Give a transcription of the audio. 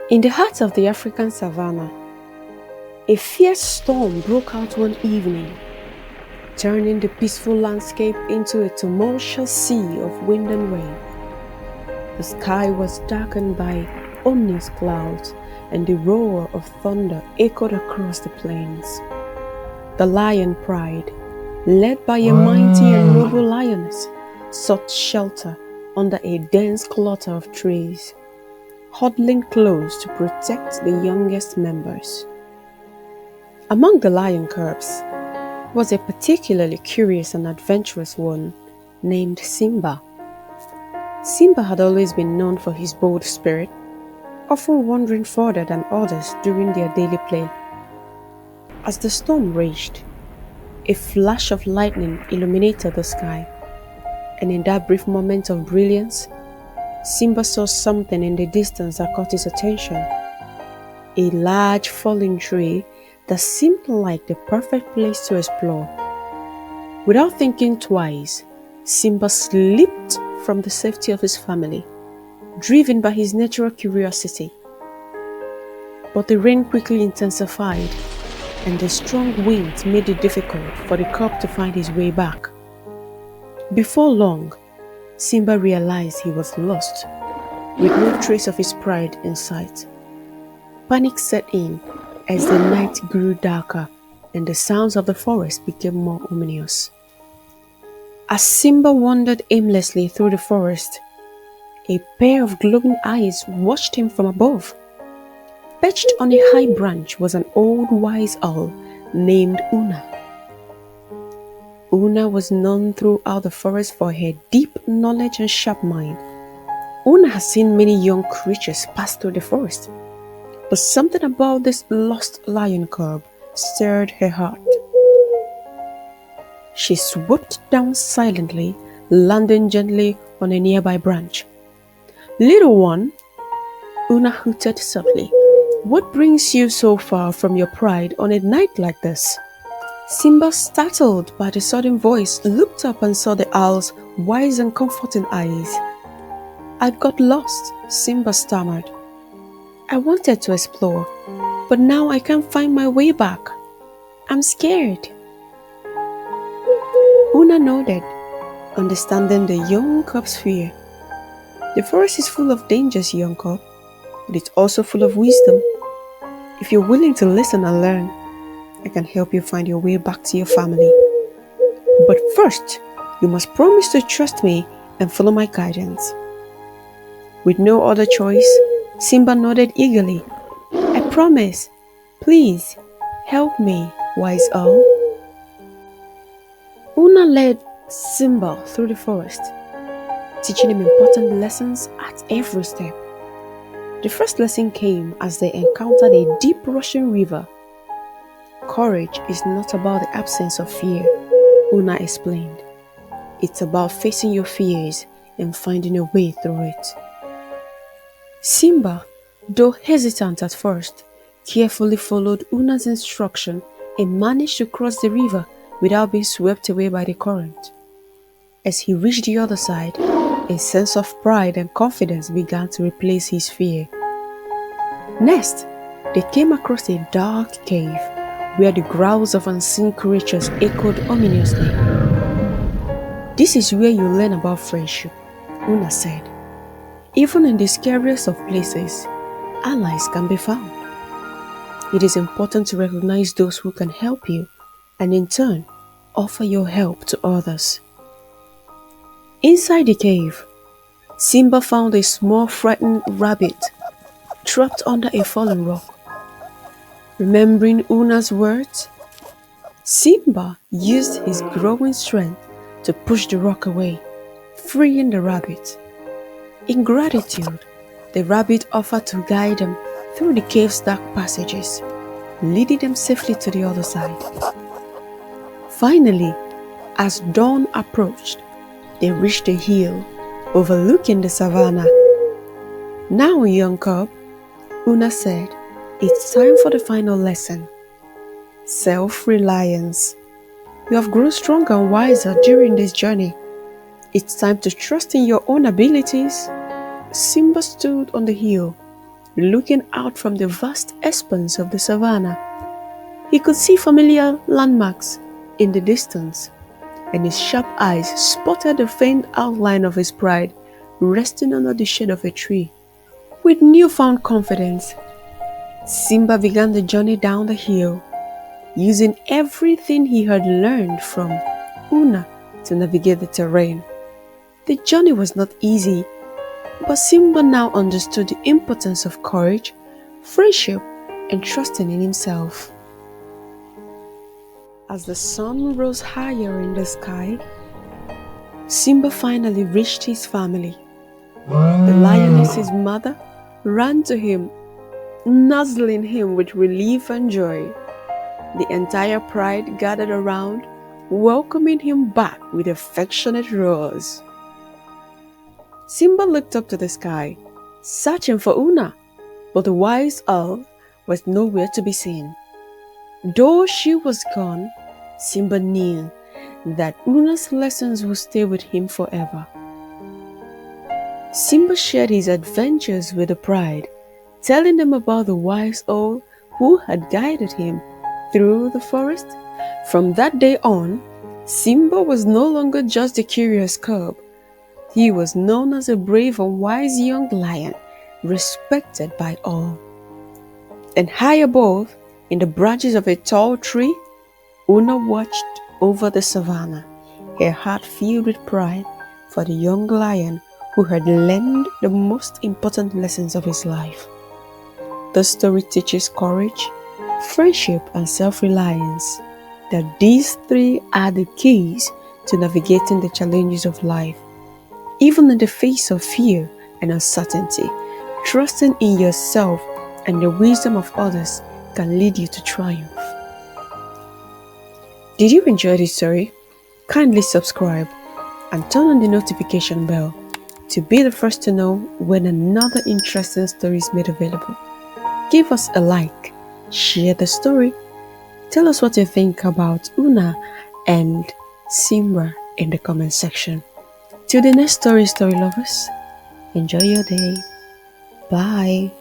In the heart of the African savannah, a fierce storm broke out one evening, turning the peaceful landscape into a tumultuous sea of wind and rain. The sky was darkened by ominous clouds, and the roar of thunder echoed across the plains. The lion Pride, led by a mighty and noble lioness, sought shelter under a dense clutter of trees, huddling close to protect the youngest members. Among the lion cubs was a particularly curious and adventurous one named Simba. Simba had always been known for his bold spirit, often wandering further than others during their daily play. As the storm raged, a flash of lightning illuminated the sky, and in that brief moment of brilliance, Simba saw something in the distance that caught his attention. A large fallen tree that seemed like the perfect place to explore. Without thinking twice, Simba slipped from the safety of his family, driven by his natural curiosity. But the rain quickly intensified, and the strong winds made it difficult for the cub to find his way back. Before long, Simba realized he was lost, with no trace of his pride in sight. Panic set in as the night grew darker and the sounds of the forest became more ominous. As Simba wandered aimlessly through the forest, a pair of glowing eyes watched him from above. Perched on a high branch was an old wise owl named Una. Una was known throughout the forest for her deep knowledge and sharp mind. Una has seen many young creatures pass through the forest, but something about this lost lion cub stirred her heart. She swooped down silently, landing gently on a nearby branch. "Little one," Una hooted softly, "what brings you so far from your pride on a night like this?" Simba, startled by the sudden voice, looked up and saw the owl's wise and comforting eyes. "I got lost," Simba stammered. "I wanted to explore, but now I can't find my way back. I'm scared." Una nodded, understanding the young cub's fear. "The forest is full of dangers, young cub, but it's also full of wisdom. If you're willing to listen and learn, I can help you find your way back to your family. But first, you must promise to trust me and follow my guidance." With no other choice, Simba nodded eagerly. "I promise. Please, help me, wise owl." Una led Simba through the forest, teaching him important lessons at every step. The first lesson came as they encountered a deep rushing river. "Courage is not about the absence of fear," Una explained. "It's about facing your fears and finding a way through it." Simba, though hesitant at first, carefully followed Una's instruction and managed to cross the river without being swept away by the current. As he reached the other side, a sense of pride and confidence began to replace his fear. Next, they came across a dark cave where the growls of unseen creatures echoed ominously. "This is where you learn about friendship," Una said. "Even in the scariest of places, allies can be found. It is important to recognize those who can help you and in turn offer your help to others." Inside the cave, Simba found a small frightened rabbit trapped under a fallen rock. Remembering Una's words, Simba used his growing strength to push the rock away, freeing the rabbit. In gratitude, the rabbit offered to guide them through the cave's dark passages, leading them safely to the other side. Finally, as dawn approached, they reached a hill overlooking the savannah. "Now, young cub," Una said, "it's time for the final lesson. Self-reliance. You have grown stronger and wiser during this journey. It's time to trust in your own abilities." Simba stood on the hill, looking out from the vast expanse of the savannah. He could see familiar landmarks in the distance, and his sharp eyes spotted the faint outline of his pride resting under the shade of a tree. With newfound confidence, Simba began the journey down the hill, using everything he had learned from Una to navigate the terrain. The journey was not easy, but Simba now understood the importance of courage, friendship, and trusting in himself. As the sun rose higher in the sky, Simba finally reached his family. The lioness's mother ran to him, nuzzling him with relief and joy. The entire pride gathered around, welcoming him back with affectionate roars. Simba looked up to the sky, searching for Una, but the wise owl was nowhere to be seen. Though she was gone, Simba knew that Una's lessons would stay with him forever. Simba shared his adventures with the pride, telling them about the wise owl who had guided him through the forest. From that day on, Simba was no longer just a curious cub. He was known as a brave and wise young lion, respected by all. And high above, in the branches of a tall tree, Una watched over the savannah, her heart filled with pride for the young lion who had learned the most important lessons of his life. The story teaches courage, friendship, and self-reliance, that these three are the keys to navigating the challenges of life. Even in the face of fear and uncertainty, trusting in yourself and the wisdom of others can lead you to triumph. Did you enjoy this story? Kindly subscribe and turn on the notification bell to be the first to know when another interesting story is made available. Give us a like, share the story, tell us what you think about Una and Simba in the comment section. Till the next story lovers, enjoy your day. Bye.